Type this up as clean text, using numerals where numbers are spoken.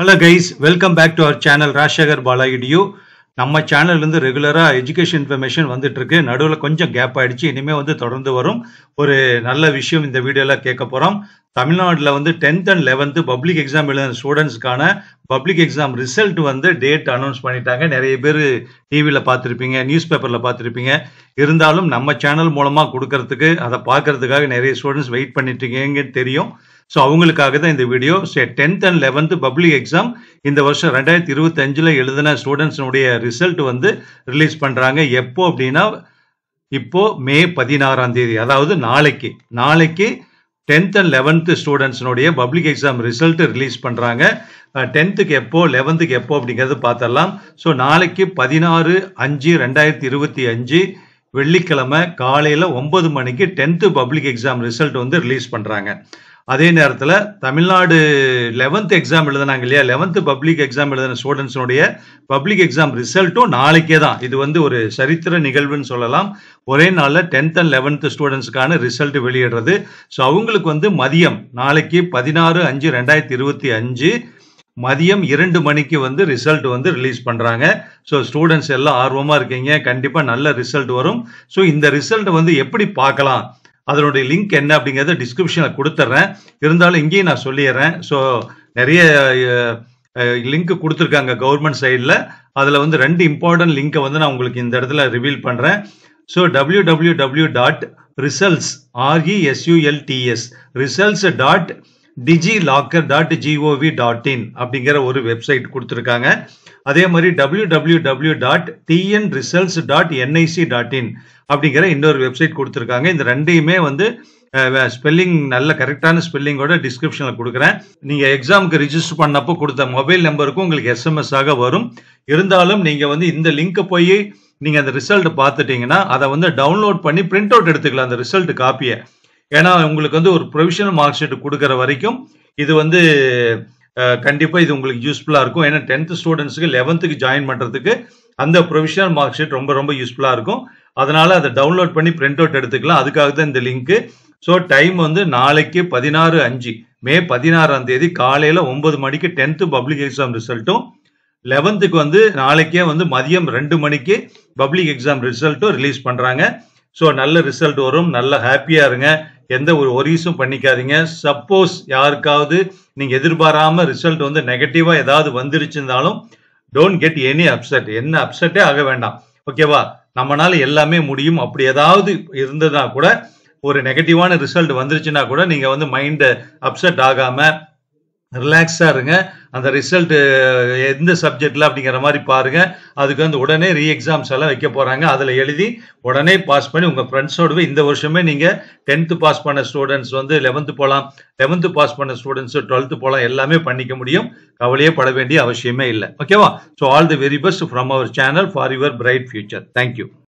Hello guys, welcome back to our channel Rajshekhar Bala Edu. நம்ம சேனல்ல இருந்து ரெகுலரா எஜுகேஷன் இன்ஃபர்மேஷன் வந்துட்டு இருக்கு. நடுவுல கொஞ்சம் கேப் ஆயிடுச்சு. இனிமே தொடர்ந்து வரும். ஒரு நல்ல விஷயம் இந்த வீடியோல கேட்க போறோம். தமிழ்நாடுல 10th and 11th public exam எழுதின ஸ்டூடண்ட்ஸ்க்கான public exam result date announce பண்ணிட்டாங்க. நிறைய பேர் டிவில பார்த்திருப்பீங்க, நியூஸ் பேப்பர்ல பார்த்திருப்பீங்க. இருந்தாலும் நம்ம சேனல் மூலமா கொடுக்கறதுக்கு அதை பார்க்கறதுக்காக நிறைய ஸ்டூடண்ட்ஸ் வெயிட் பண்ணிட்டு இருக்கீங்கன்னு தெரியும். ஸோ அவங்களுக்காக தான் இந்த video. 10th and 11th public exam இந்த வருஷம் 2025 எழுதின ஸ்டூடெண்ட்ஸுடைய ரிசல்ட் ரிலீஸ் பண்றாங்க. எப்போ அப்படின்னா இப்போ மே 16ஆம் தேதி, அதாவது நாளைக்கு 10th and 11th ஸ்டூடெண்ட்ஸுடைய பப்ளிக் எக்ஸாம் ரிசல்ட் ரிலீஸ் பண்றாங்க. 10th எப்போ 11th எப்போ அப்படிங்கிறது பார்த்தரலாம். ஸோ நாளைக்கு 16/5/2025 வெள்ளிக்கிழமை காலையில 9 மணிக்கு 10th public exam result release பண்றாங்க. அதே நேரத்தில் தமிழ்நாடு 11th எக்ஸாம் எழுதினாங்க இல்லையா, 11th பப்ளிக் எக்ஸாம் எழுதின ஸ்டூடெண்ட்ஸுடைய பப்ளிக் எக்ஸாம் ரிசல்ட்டும் நாளைக்கே தான். இது ஒரு சரித்திர நிகழ்வுன்னு சொல்லலாம். ஒரே நாளில் 10th and 11th ஸ்டூடெண்ட்ஸ்க்கான ரிசல்ட் வெளியிடுறது. ஸோ அவங்களுக்கு மதியம் நாளைக்கு 16/5/2025 மதியம் 2 மணிக்கு ரிசல்ட் ரிலீஸ் பண்றாங்க. ஸோ ஸ்டூடெண்ட்ஸ் எல்லாம் ஆர்வமா இருக்கீங்க, கண்டிப்பா நல்ல ரிசல்ட் வரும். ஸோ இந்த ரிசல்ட் எப்படி பார்க்கலாம், அதனுடைய லிங்க் என்ன அப்படிங்கறத டிஸ்கிரிப்ஷன்ல கொடுத்துறேன். இருந்தாலும் இங்கேயும் நான் சொல்லிடுறேன். ஸோ நிறைய லிங்க் கொடுத்துருக்காங்க கவர்மெண்ட் சைடில். அதில் 2 இம்பார்ட்டன்ட் லிங்கை நான் உங்களுக்கு இந்த இடத்துல ரிவீல் பண்றேன். ஸோ www.results.digiloccer.gov.in அப்படிங்கிற ஒரு வெப்சைட் கொடுத்துருக்காங்க. அதே மாதிரி www.tnresults.nic.in அப்படிங்கிற இன்னொரு வெப்சைட் கொடுத்துருக்காங்க. இந்த ரெண்டையுமே ஸ்பெல்லிங் நல்ல கரெக்டான ஸ்பெல்லிங்கோட டிஸ்கிரிப்ஷன்ல கொடுக்குறேன். நீங்க எக்ஸாமுக்கு ரிஜிஸ்டர் பண்ணப்போ கொடுத்த மொபைல் நம்பருக்கும் உங்களுக்கு SMS ஆக வரும். இருந்தாலும் நீங்க இந்த லிங்கை போய் நீங்க அந்த ரிசல்ட் பார்த்துட்டீங்கன்னா அதை டவுன்லோட் பண்ணி பிரிண்ட் அவுட் எடுத்துக்கலாம், அந்த ரிசல்ட் காப்பியை. ஏன்னா உங்களுக்கு ஒரு ப்ரொவிஷனல் மார்க் ஷீட் கொடுக்குற வரைக்கும் இது கண்டிப்பா இது உங்களுக்கு யூஸ்ஃபுல்லா இருக்கும். ஏன்னா 10th ஸ்டூடெண்ட்ஸ்க்கு 11th ஜாயின் பண்றதுக்கு அந்த ப்ரொவிஷனல் மார்க் ஷீட் ரொம்ப யூஸ்ஃபுல்லா இருக்கும். அதனால அதை டவுன்லோட் பண்ணி பிரிண்ட் அவுட் எடுத்துக்கலாம். அதுக்காக தான் இந்த லிங்க். ஸோ டைம் நாளைக்கு 16/5 மே 16ஆம் தேதி காலையில 9 மணிக்கு 10th பப்ளிக் எக்ஸாம் ரிசல்ட்டும், 11th நாளைக்கே மதியம் 2 மணிக்கு பப்ளிக் எக்ஸாம் ரிசல்ட்டும் ரிலீஸ் பண்றாங்க. ஸோ நல்ல ரிசல்ட் வரும். நல்ல ஹாப்பியா இருங்க, எந்த ஒரு ஒரீஸும் பண்ணிக்காதீங்க. சப்போஸ் யாருக்காவது நீங்க எதிர்பாராம ரிசல்ட் நெகட்டிவா ஏதாவது வந்துருச்சுனாலும் டோன்ட் கெட் எனி அப்செட். என்ன அப்செட்டே ஆக வேண்டாம், ஓகேவா? நம்மளால எல்லாமே முடியும். அப்படி ஏதாவது இருந்ததுன்னா கூட, ஒரு நெகட்டிவான ரிசல்ட் வந்துருச்சுன்னா கூட நீங்க மைண்ட் அப்செட் ஆகாம ரிலாக்ஸா இருங்க. அந்த ரிசல்ட் எந்த சப்ஜெக்ட்ல அப்படிங்கிற மாதிரி பாருங்க. அதுக்கு உடனே ரீ எக்ஸாம்ஸ் எல்லாம் வைக்க போறாங்க. அதுல எழுதி உடனே பாஸ் பண்ணி உங்க ஃப்ரெண்ட்ஸோடவே இந்த வருஷமே நீங்க 10th பாஸ் பண்ண ஸ்டூடெண்ட்ஸ் 11th போலாம், 11th பாஸ் பண்ண ஸ்டூடெண்ட்ஸ் 12th போலாம், எல்லாமே பண்ணிக்க முடியும். கவலையே பட வேண்டிய அவசியமே இல்லை, ஓகேவா? So all the very best from our channel for your bright future. Thank you.